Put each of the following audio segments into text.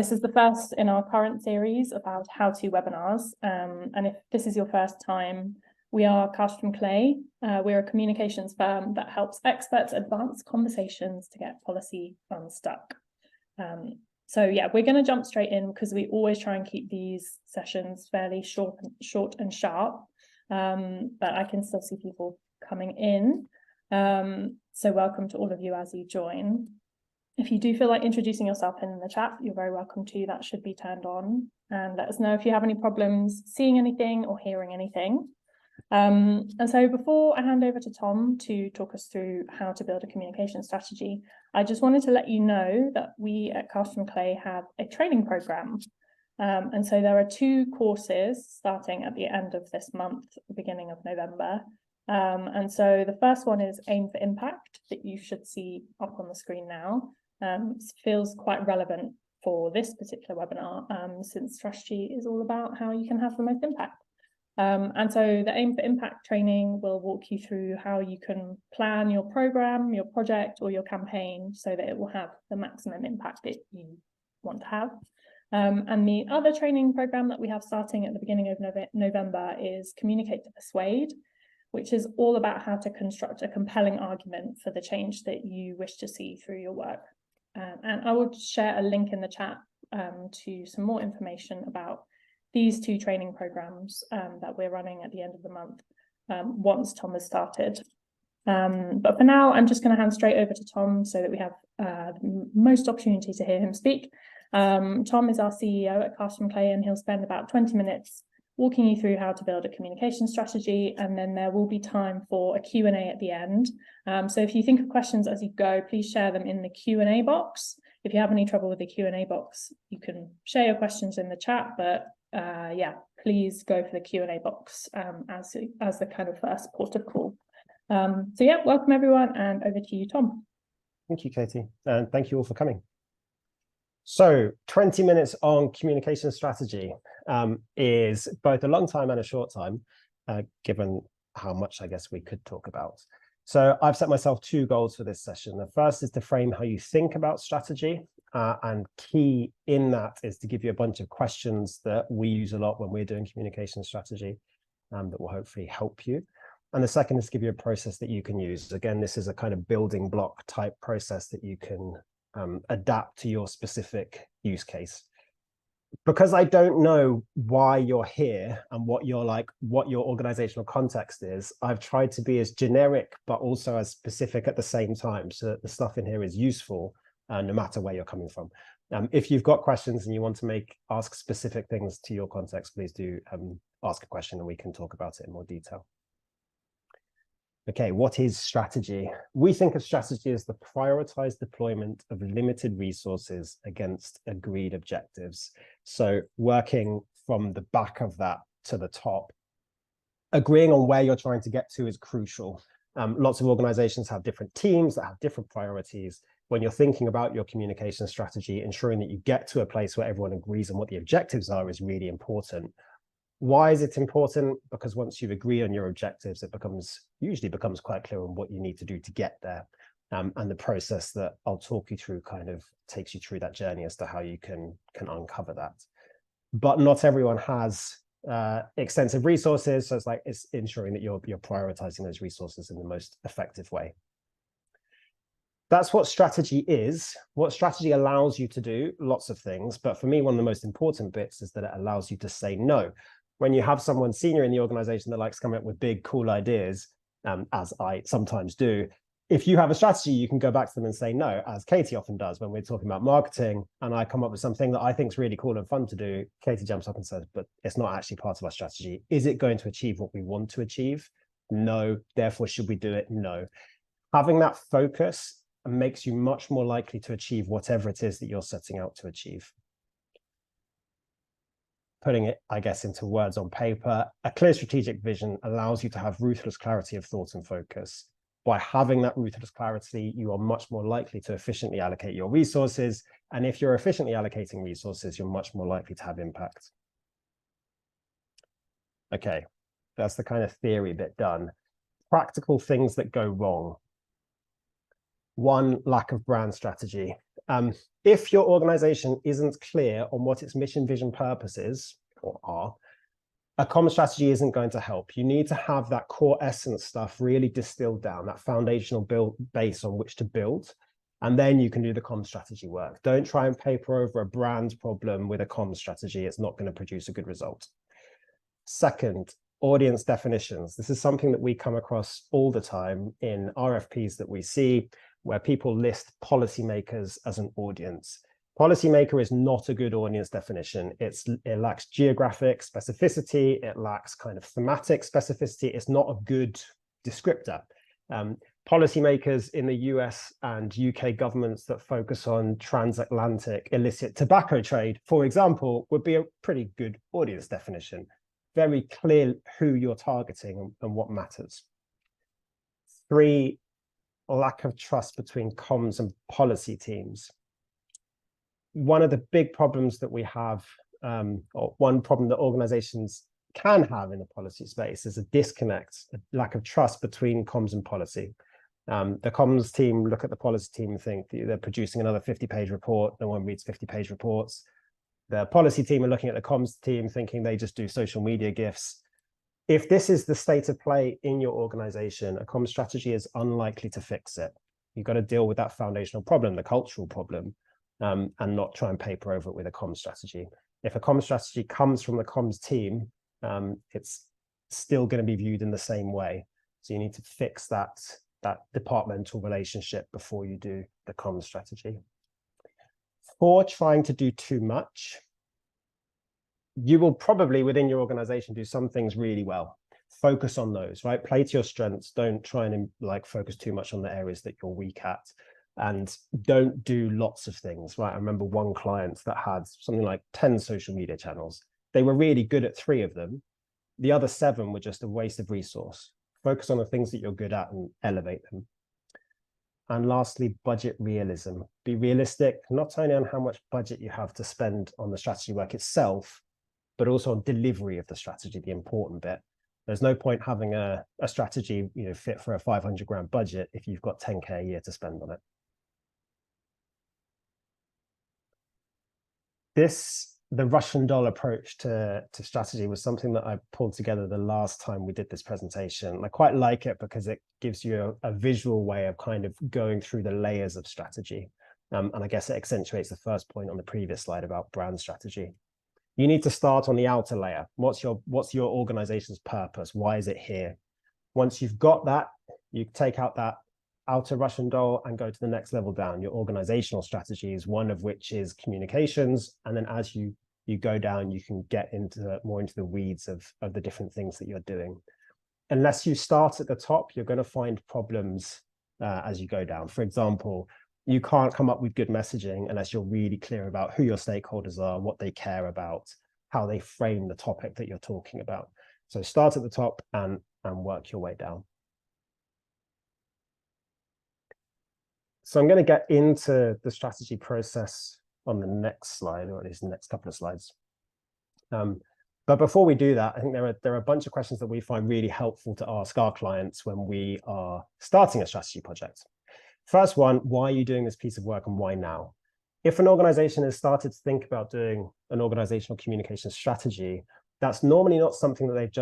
This is the first in our current series about how-to webinars. And if this is your first time, we are Cast from Clay. We're a communications firm that helps experts advance conversations to get policy unstuck. So yeah, we're going to jump straight in because we always try and keep these sessions fairly short and sharp. But I can still see people coming in. So welcome to all of you as you join. If you do feel like introducing yourself in the chat, you're very welcome to. That should be turned on. And let us know if you have any problems seeing anything or hearing anything. And so before I hand over to Tom to talk us through how to build a communication strategy, I just wanted to let you know that we at Cast from Clay have a training program. And so there are 2 courses starting at the end of this month, the beginning of November. And so the first one is Aim for Impact, that you should see up on the screen now. Feels quite relevant for this particular webinar, since strategy is all about how you can have the most impact. And so the Aim for Impact training will walk you through how you can plan your program, your project, or your campaign so that it will have the maximum impact that you want to have. And the other training program that we have starting at the beginning of November is Communicate to Persuade, which is all about how to construct a compelling argument for the change that you wish to see through your work. And I will share a link in the chat to some more information about these 2 training programs that we're running at the end of the month once Tom has started. But for now, I'm just going to hand straight over to Tom so that we have the most opportunity to hear him speak. Tom is our CEO at Cast from Clay, and he'll spend about 20 minutes walking you through how to build a communication strategy, and then there will be time for a Q&A at the end. So if you think of questions as you go, please share them in the Q&A box. If you have any trouble with the Q&A box, you can share your questions in the chat, but yeah, please go for the Q&A box as the kind of first port of call. So yeah, welcome everyone, and over to you, Tom. Thank you, Katie, and thank you all for coming. So 20 minutes on communication strategy is both a long time and a short time, given how much I guess we could talk about. So I've set myself 2 goals for this session. The first is to frame how you think about strategy, and key in that is to give you a bunch of questions that we use a lot when we're doing communication strategy that will hopefully help you. And the second is to give you a process that you can use. Again, this is a kind of building block type process that you can adapt to your specific use case. Because I don't know why you're here and what your organizational context is, I've tried to be as generic but also as specific at the same time, so that the stuff in here is useful no matter where you're coming from. If you've got questions and you want to ask specific things to your context, please do ask a question and we can talk about it in more detail. Okay, what is strategy? We think of strategy as the prioritized deployment of limited resources against agreed objectives. So working from the back of that to the top, agreeing on where you're trying to get to is crucial. Lots of organizations have different teams that have different priorities. When you're thinking about your communication strategy, ensuring that you get to a place where everyone agrees on what the objectives are is really important. Why is it important? Because once you agree on your objectives, it usually becomes quite clear on what you need to do to get there. And the process that I'll talk you through kind of takes you through that journey as to how you can uncover that. But not everyone has extensive resources, so it's ensuring that you're prioritizing those resources in the most effective way. That's what strategy is. What strategy allows you to do, lots of things, but for me, one of the most important bits is that it allows you to say no. When you have someone senior in the organization that likes coming up with big, cool ideas, as I sometimes do, if you have a strategy, you can go back to them and say no, as Katie often does when we're talking about marketing, and I come up with something that I think is really cool and fun to do. Katie jumps up and says, but it's not actually part of our strategy. Is it going to achieve what we want to achieve? No. Therefore, should we do it? No. Having that focus makes you much more likely to achieve whatever it is that you're setting out to achieve. Putting it, I guess, into words on paper, a clear strategic vision allows you to have ruthless clarity of thought and focus. By having that ruthless clarity, you are much more likely to efficiently allocate your resources. And if you're efficiently allocating resources, you're much more likely to have impact. Okay, that's the kind of theory bit done. Practical things that go wrong. One, lack of brand strategy. If your organization isn't clear on what its mission, vision, purpose is, or are, a common strategy isn't going to help. You need to have that core essence stuff really distilled down, that foundational base on which to build, and then you can do the common strategy work. Don't try and paper over a brand problem with a common strategy. It's not going to produce a good result. Second, audience definitions. This is something that we come across all the time in RFPs that we see, where people list policymakers as an audience. Policymaker is not a good audience definition. It lacks geographic specificity. It lacks kind of thematic specificity. It's not a good descriptor. Policymakers in the US and UK governments that focus on transatlantic illicit tobacco trade, for example, would be a pretty good audience definition. Very clear who you're targeting and what matters. 3, lack of trust between comms and policy teams. One of the big problems that we have, or one problem that organizations can have in the policy space, is a disconnect, a lack of trust between comms and policy. The comms team look at the policy team and think they're producing another 50-page report. No one reads 50-page reports. The policy team are looking at the comms team thinking they just do social media GIFs. If this is the state of play in your organization, a common strategy is unlikely to fix it. You've got to deal with that foundational problem, the cultural problem, and not try and paper over it with a common strategy. If a common strategy comes from the comms team, it's still going to be viewed in the same way. So you need to fix that departmental relationship before you do the common strategy. 4, trying to do too much. You will probably within your organization do some things really well. Focus on those, right? Play to your strengths. Don't try and focus too much on the areas that you're weak at, and don't do lots of things, right? I remember one client that had something like 10 social media channels. They were really good at 3 of them. The other 7 were just a waste of resource. Focus on the things that you're good at and elevate them. And lastly, budget realism. Be realistic, not only on how much budget you have to spend on the strategy work itself, but also on delivery of the strategy, the important bit. There's no point having a strategy fit for a 500 grand budget if you've got 10K a year to spend on it. The Russian doll approach to strategy was something that I pulled together the last time we did this presentation. I quite like it because it gives you a visual way of kind of going through the layers of strategy. And I guess it accentuates the first point on the previous slide about brand strategy. You need to start on the outer layer. What's your organization's purpose? Why is it here? Once you've got that, you take out that outer Russian doll and go to the next level down. Your organizational strategies, one of which is communications. And then as you go down, you can get more into the weeds of the different things that you're doing. Unless you start at the top, you're going to find problems as you go down. For example, you can't come up with good messaging unless you're really clear about who your stakeholders are, what they care about, how they frame the topic that you're talking about. So start at the top and work your way down. So I'm going to get into the strategy process on the next slide, or at least the next couple of slides. But before we do that, I think there are a bunch of questions that we find really helpful to ask our clients when we are starting a strategy project. First one, why are you doing this piece of work and why now? If an organization has started to think about doing an organizational communication strategy, that's normally not something that it's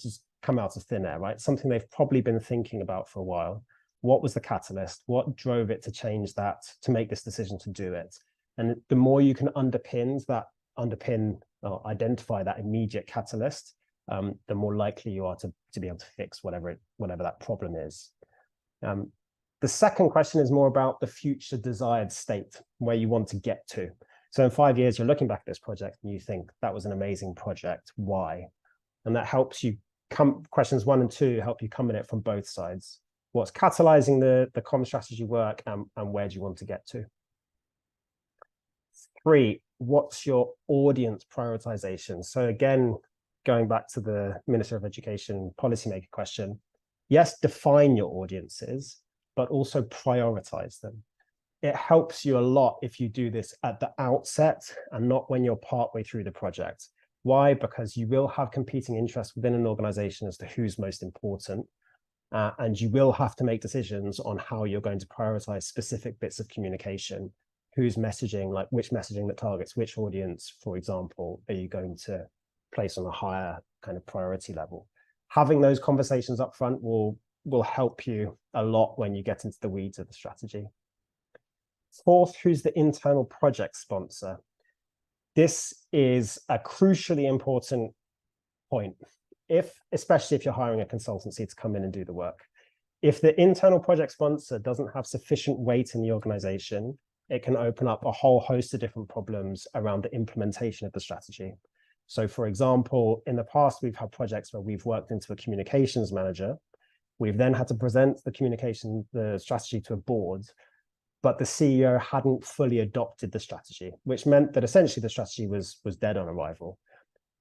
just come out of thin air, right? Something they've probably been thinking about for a while. What was the catalyst? What drove it to change that, to make this decision to do it? And the more you can identify that immediate catalyst, the more likely you are to be able to fix whatever that problem is. The second question is more about the future desired state, where you want to get to. So in 5 years, you're looking back at this project and you think that was an amazing project. Why? And that helps you questions 1 and 2 help you come in it from both sides. What's catalyzing the common strategy work, and where do you want to get to? 3, what's your audience prioritization? So again, going back to the Minister of Education policymaker question, yes, define your audiences, but also prioritize them. It helps you a lot if you do this at the outset and not when you're partway through the project. Why? Because you will have competing interests within an organization as to who's most important. And you will have to make decisions on how you're going to prioritize specific bits of communication. Who's messaging, like which messaging that targets which audience, for example, are you going to place on a higher kind of priority level? Having those conversations up front will help you a lot when you get into the weeds of the strategy. Fourth, who's the internal project sponsor? This is a crucially important point, especially if you're hiring a consultancy to come in and do the work. If the internal project sponsor doesn't have sufficient weight in the organization, it can open up a whole host of different problems around the implementation of the strategy. So for example, in the past, we've had projects where we've worked into a communications manager. We've then had to present the strategy to a board, but the CEO hadn't fully adopted the strategy, which meant that essentially the strategy was dead on arrival.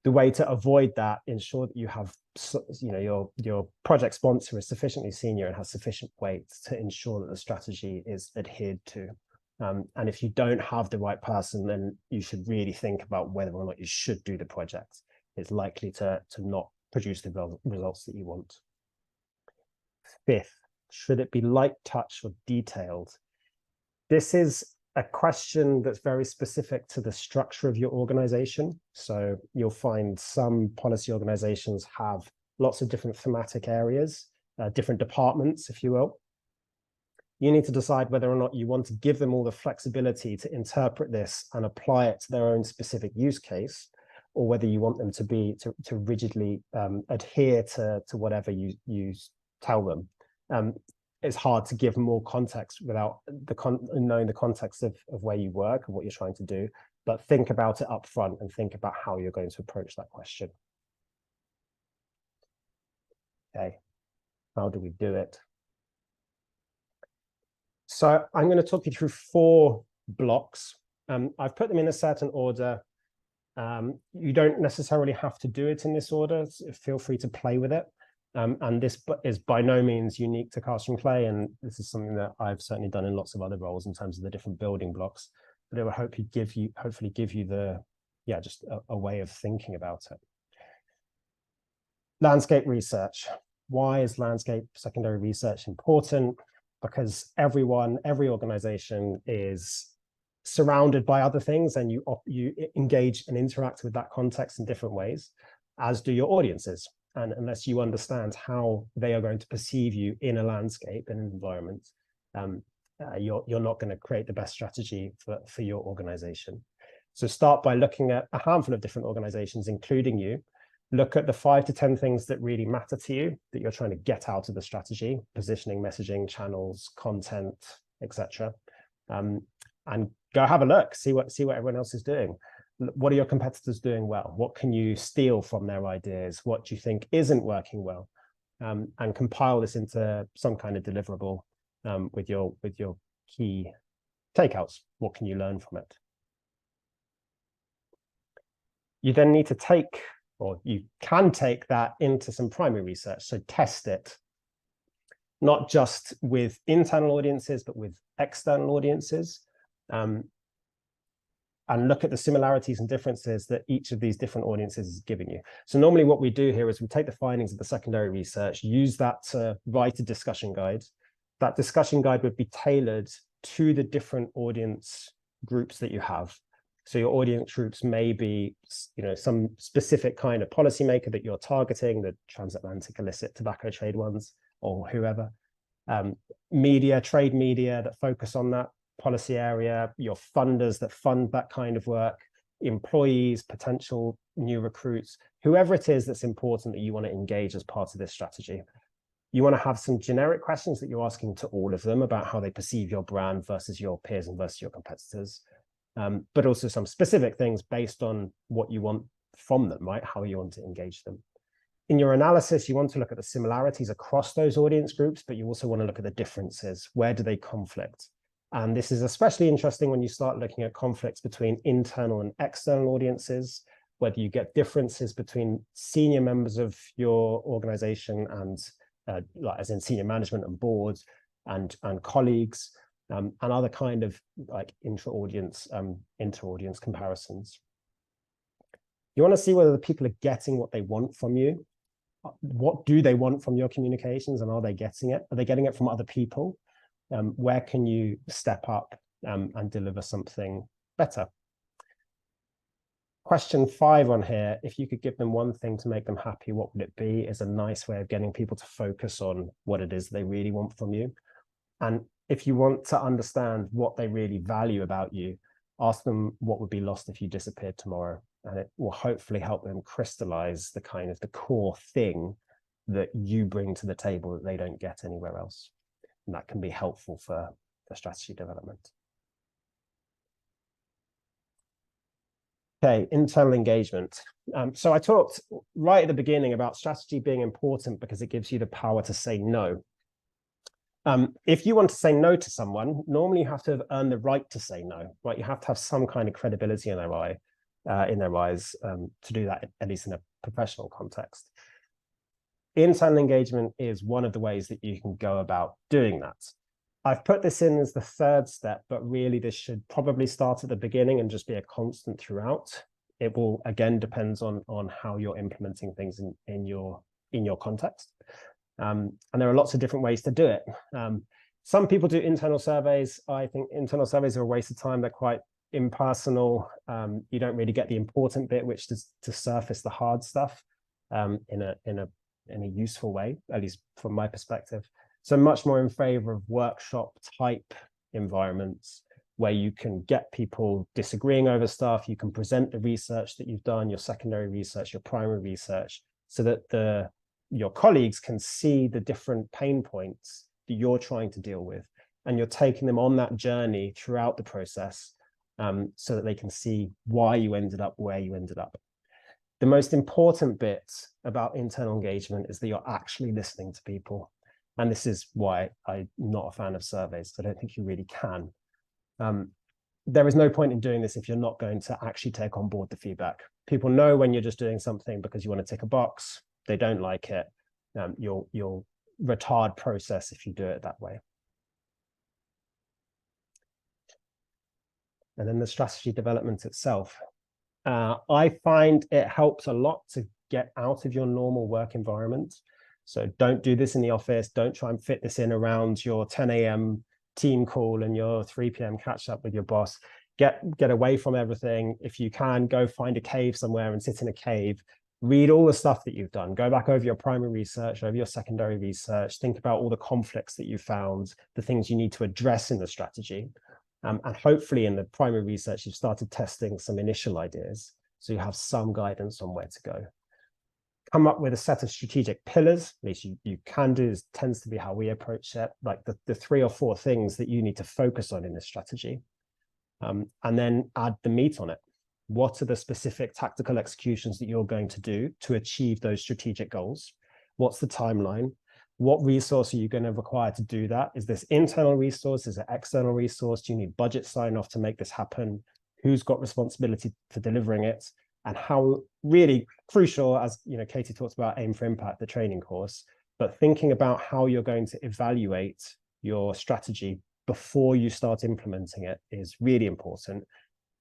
The way to avoid that, ensure that you have, your project sponsor is sufficiently senior and has sufficient weight to ensure that the strategy is adhered to. And if you don't have the right person, then you should really think about whether or not you should do the project. It's likely to not produce the results that you want. Fifth, should it be light touch or detailed? This is a question that's very specific to the structure of your organization. So you'll find some policy organizations have lots of different thematic areas, different departments, if you will. You need to decide whether or not you want to give them all the flexibility to interpret this and apply it to their own specific use case, or whether you want them to rigidly adhere to whatever you tell them. It's hard to give more context without knowing the context of where you work and what you're trying to do, but think about it up front and think about how you're going to approach that question. Okay, how do we do it? So I'm going to talk you through 4 blocks. I've put them in a certain order. You don't necessarily have to do it in this order. Feel free to play with it. And this is by no means unique to Cast from Clay, and this is something that I've certainly done in lots of other roles in terms of the different building blocks. But it will hopefully give you just a way of thinking about it. Landscape research. Why is landscape secondary research important? Because every organization is surrounded by other things, and you engage and interact with that context in different ways, as do your audiences. And unless you understand how they are going to perceive you in a landscape, in an environment, you're not going to create the best strategy for your organization. So start by looking at a handful of different organizations, including you. Look at the 5 to 10 things that really matter to you, that you're trying to get out of the strategy: positioning, messaging, channels, content, etc. And go have a look, see what everyone else is doing. What are your competitors doing well? What can you steal from their ideas? What do you think isn't working well? And compile this into some kind of deliverable with your key takeouts. What can you learn from it? You then need to take, or you can take that into some primary research. So test it, not just with internal audiences, but with external audiences. And look at the similarities and differences that each of these different audiences is giving you. So normally what we do here is we take the findings of the secondary research, use that to write a discussion guide. That discussion guide would be tailored to the different audience groups that you have. So your audience groups may be, some specific kind of policymaker that you're targeting, the transatlantic illicit tobacco trade ones, or whoever. Media, trade media that focus on that policy area, your funders that fund that kind of work, employees, potential new recruits, whoever it is that's important that you want to engage as part of this strategy. You want to have some generic questions that you're asking to all of them about how they perceive your brand versus your peers and versus your competitors, but also some specific things based on what you want from them, right? How you want to engage them. In your analysis, you want to look at the similarities across those audience groups, but you also want to look at the differences. Where do they conflict? And this is especially interesting when you start looking at conflicts between internal and external audiences, whether you get differences between senior members of your organization and as in senior management and boards and colleagues, and other kind of like inter-audience comparisons. You want to see whether the people are getting what they want from you. what do they want from your communications, and are they getting it? Are they getting it from other people? Where can you step up and deliver something better? Question 5 on here, if you could give them one thing to make them happy, what would it be? Is a nice way of getting people to focus on what it is they really want from you. And if you want to understand what they really value about you, ask them what would be lost if you disappeared tomorrow. And it will hopefully help them crystallize the kind of the core thing that you bring to the table that they don't get anywhere else. And that can be helpful for the strategy development. Okay, internal engagement. So I talked right at the beginning about strategy being important because it gives you the power to say no. If you want to say no to someone, normally you have to have earned the right to say no, right? You have to have some kind of credibility in their eyes to do that, at least in a professional context. Internal engagement is one of the ways that you can go about doing that. I've put this in as the 3rd step, but really this should probably start at the beginning and just be a constant throughout. It will, again, depends on how you're implementing things in your context. And there are lots of different ways to do it. Some people do internal surveys. I think internal surveys are a waste of time. They're quite impersonal. You don't really get the important bit, which is to surface the hard stuff in a useful way, at least from my perspective. So much more in favor of workshop type environments where you can get people disagreeing over stuff. You can present the research that you've done, your secondary research, your primary research, so that your colleagues can see the different pain points that you're trying to deal with. And you're taking them on that journey throughout the process so that they can see why you ended up where you ended up. The most important bit about internal engagement is that you're actually listening to people. And this is why I'm not a fan of surveys. I don't think you really can. There is no point in doing this if you're not going to actually take on board the feedback. People know when you're just doing something because you want to tick a box. They don't like it. You'll retard process if you do it that way. And then the strategy development itself. I find it helps a lot to get out of your normal work environment. So don't do this in the office. Don't try and fit this in around your 10 a.m. team call and your 3 p.m. catch up with your boss. Get away from everything. If you can, go find a cave somewhere and sit in a cave. Read all the stuff that you've done. Go back over your primary research, over your secondary research. Think about all the conflicts that you found, the things you need to address in the strategy. And hopefully in the primary research, you've started testing some initial ideas. So you have some guidance on where to go. Come up with a set of strategic pillars, at least you can do. This tends to be how we approach it, like the 3 or 4 things that you need to focus on in this strategy. And then add the meat on it. What are the specific tactical executions that you're going to do to achieve those strategic goals? What's the timeline? What resource are you going to require to do that? Is this internal resource? Is it external resource? Do you need budget sign-off to make this happen? Who's got responsibility for delivering it? And how really crucial, as you know, Katie talks about Aim for Impact, the training course, but thinking about how you're going to evaluate your strategy before you start implementing it is really important.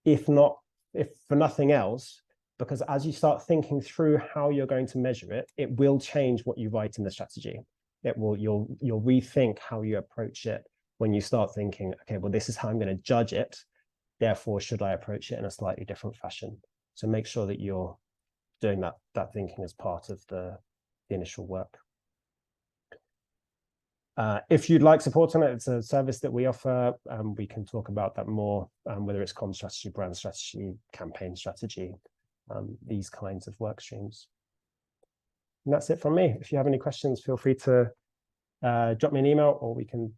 If for nothing else, because as you start thinking through how you're going to measure it, it will change what you write in the strategy. You'll rethink how you approach it when you start thinking, okay, well, this is how I'm going to judge it. Therefore, should I approach it in a slightly different fashion? So make sure that you're doing that thinking as part of the initial work. If you'd like support on it, it's a service that we offer. We can talk about that more, whether it's comm strategy, brand strategy, campaign strategy, these kinds of work streams. And that's it from me. If you have any questions, feel free to drop me an email, or we can